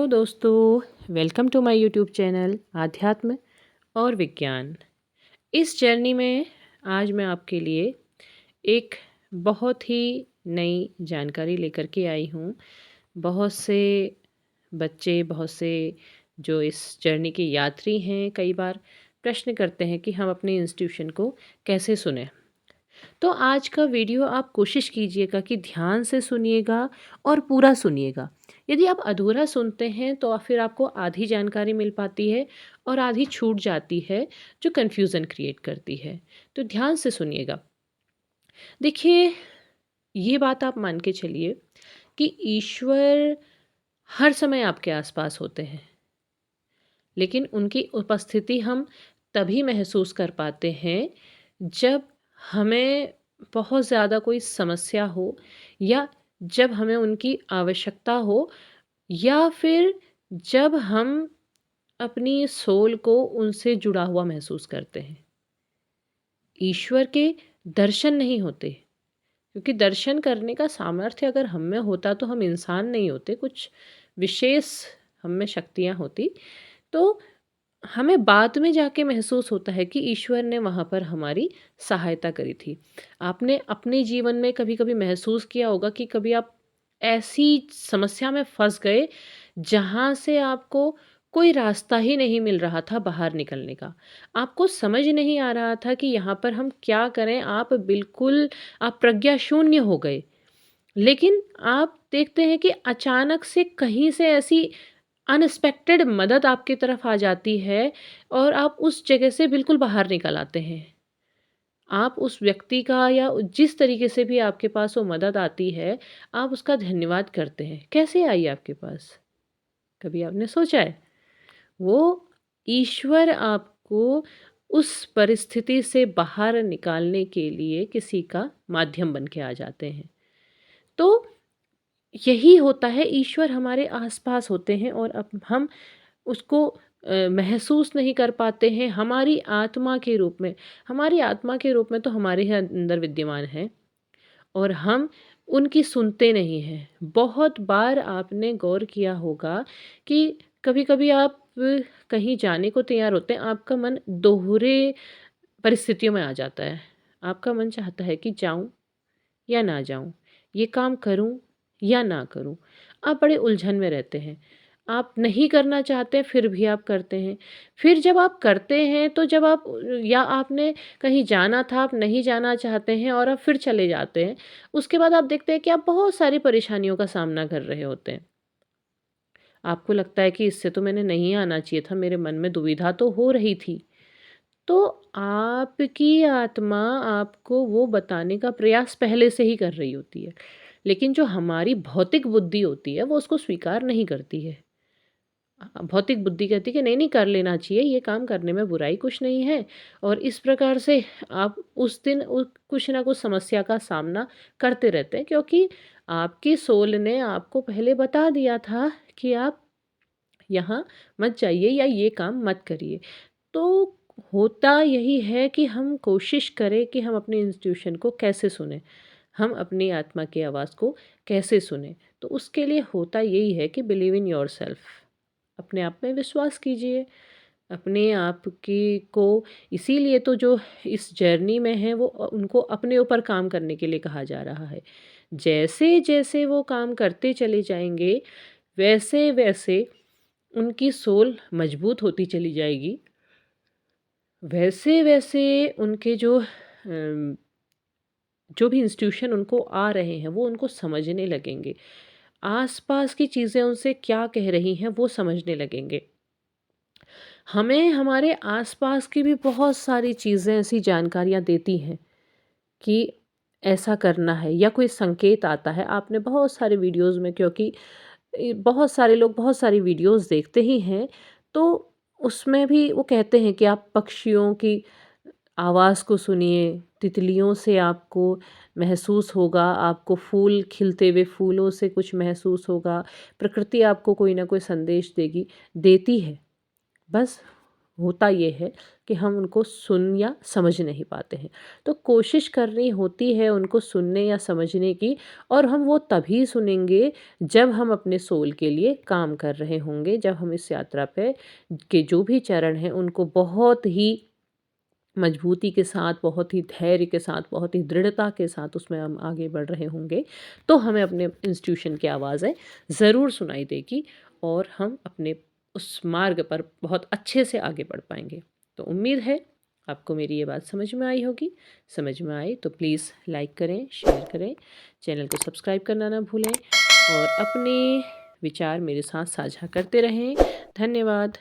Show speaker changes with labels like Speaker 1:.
Speaker 1: Hello दोस्तों, welcome to my YouTube channel आध्यात्म और विज्ञान। इस जर्नी में आज मैं आपके लिए एक बहुत ही नई जानकारी लेकर के आई हूँ। बहुत से बच्चे, बहुत से जो इस जर्नी के यात्री हैं, कई बार प्रश्न करते हैं कि हम अपने इंस्टीट्यूशन को कैसे सुनें। तो आज का वीडियो आप कोशिश कीजिएगा कि ध्यान से सुनिएगा और पूरा सुनिएगा। यदि आप अधूरा सुनते हैं तो फिर आपको आधी जानकारी मिल पाती है और आधी छूट जाती है, जो कन्फ्यूज़न क्रिएट करती है। तो ध्यान से सुनिएगा। देखिए, ये बात आप मान के चलिए कि ईश्वर हर समय आपके आसपास होते हैं, लेकिन उनकी उपस्थिति हम तभी महसूस कर पाते हैं जब हमें बहुत ज़्यादा कोई समस्या हो, या जब हमें उनकी आवश्यकता हो, या फिर जब हम अपनी सोल को उनसे जुड़ा हुआ महसूस करते हैं। ईश्वर के दर्शन नहीं होते, क्योंकि दर्शन करने का सामर्थ्य अगर हम में होता तो हम इंसान नहीं होते, कुछ विशेष हम में शक्तियाँ होती। तो हमें बाद में जाके महसूस होता है कि ईश्वर ने वहाँ पर हमारी सहायता करी थी। आपने अपने जीवन में कभी-कभी महसूस किया होगा कि कभी आप ऐसी समस्या में फँस गए, जहाँ से आपको कोई रास्ता ही नहीं मिल रहा था बाहर निकलने का। आपको समझ नहीं आ रहा था कि यहाँ पर हम क्या करें? आप प्रज्ञा शून्य हो गए। लेकिन आप देखते हैं कि अचानक से कहीं से ऐसी अनएक्सपेक्टेड मदद आपकी तरफ आ जाती है और आप उस जगह से बिल्कुल बाहर निकल आते हैं। आप उस व्यक्ति का, या जिस तरीके से भी आपके पास वो मदद आती है, आप उसका धन्यवाद करते हैं। कैसे आई आपके पास? कभी आपने सोचा है? वो ईश्वर आपको उस परिस्थिति से बाहर निकालने के लिए किसी का माध्यम बन के आ जाते हैं। तो यही होता है, ईश्वर हमारे आस-पास होते हैं और अब हम उसको महसूस नहीं कर पाते हैं हमारी आत्मा के रूप में। हमारी आत्मा के रूप में तो हमारे ही अंदर विद्यमान हैं और हम उनकी सुनते नहीं हैं। बहुत बार आपने गौर किया होगा कि कभी-कभी आप कहीं जाने को तैयार होते हैं, आपका मन दोहरे परिस्थितियों में आ जाता है। आपका मन चाहता है कि जाऊँ या ना जाऊँ? ये काम करूँ या ना करूँ? आप बड़े उलझन में रहते हैं। आप नहीं करना चाहते फिर भी आप करते हैं। फिर जब आप करते हैं तो जब आप, या आपने कहीं जाना था, आप नहीं जाना चाहते हैं और आप फिर चले जाते हैं। उसके बाद आप देखते हैं कि आप बहुत सारी परेशानियों का सामना कर रहे होते हैं। आपको लगता है कि इससे तो मैंने नहीं आना चाहिए था, मेरे मन में दुविधा तो हो रही थी। तो आपकी आत्मा आपको वो बताने का प्रयास पहले से ही कर रही होती है। लेकिन जो हमारी भौतिक बुद्धि होती है, वो उसको स्वीकार नहीं करती है। भौतिक बुद्धि कहती है कि नहीं, नहीं कर लेना चाहिए, ये काम करने में बुराई कुछ नहीं है। और इस प्रकार से आप उस दिन कुछ ना कुछ समस्या का सामना करते रहते हैं, क्योंकि आपकी सोल ने आपको पहले बता दिया था कि आप यहाँ मत जाइए या ये काम मत करिए। तो होता यही है कि हम कोशिश करें कि हम अपने इंस्टीट्यूशन को कैसे सुनें, हम अपनी आत्मा की आवाज़ को कैसे सुनें। तो उसके लिए होता यही है कि बिलीव इन योरसेल्फ, अपने आप में विश्वास कीजिए। अपने आप की को इसीलिए तो जो इस जर्नी में हैं वो उनको अपने ऊपर काम करने के लिए कहा जा रहा है। जैसे-जैसे वो काम करते चले जाएँगे, वैसे-वैसे उनकी सोल मजबूत होती चली जाएगी। वैसे-वैसे उनके जो भी इंस्टीट्यूशन उनको आ रहे हैं, वो उनको समझने लगेंगे। आस-पास की चीज़ें उनसे क्या कह रही हैं, वो समझने लगेंगे। हमें हमारे आस-पास की भी बहुत सारी चीज़ें ऐसी जानकारियाँ देती हैं कि ऐसा करना है, या कोई संकेत आता है। आपने बहुत सारे वीडियोज़ में, क्योंकि बहुत सारे लोग बहुत सारी वीडियोज़ देखते ही हैं, तो उसमें भी वो कहते हैं कि आप पक्षियों की आवाज़ को सुनिए, तितलियों से आपको महसूस होगा, आपको फूल खिलते हुए फूलों से कुछ महसूस होगा, प्रकृति आपको कोई ना कोई संदेश देती है। बस होता ये है कि हम उनको सुन या समझ नहीं पाते हैं। तो कोशिश करनी होती है उनको सुनने या समझने की, और हम वो तभी सुनेंगे जब हम अपने सोल के लिए काम कर रहे होंगे, जब हम इस यात्रा पे के जो भी चरण हैं उनको बहुत ही मजबूती के साथ, बहुत ही धैर्य के साथ, बहुत ही दृढ़ता के साथ उसमें हम आगे बढ़ रहे होंगे, तो हमें अपने इंस्टीट्यूशन की आवाज़ें ज़रूर सुनाई देगी और हम अपने उस मार्ग पर बहुत अच्छे से आगे बढ़ पाएँगे। तो उम्मीद है आपको मेरी ये बात समझ में आई होगी। समझ में आई तो प्लीज़ लाइक करें, शेयर करें, चैनल को सब्सक्राइब करना ना भूलें और अपने विचार मेरे साथ साझा करते रहें। धन्यवाद।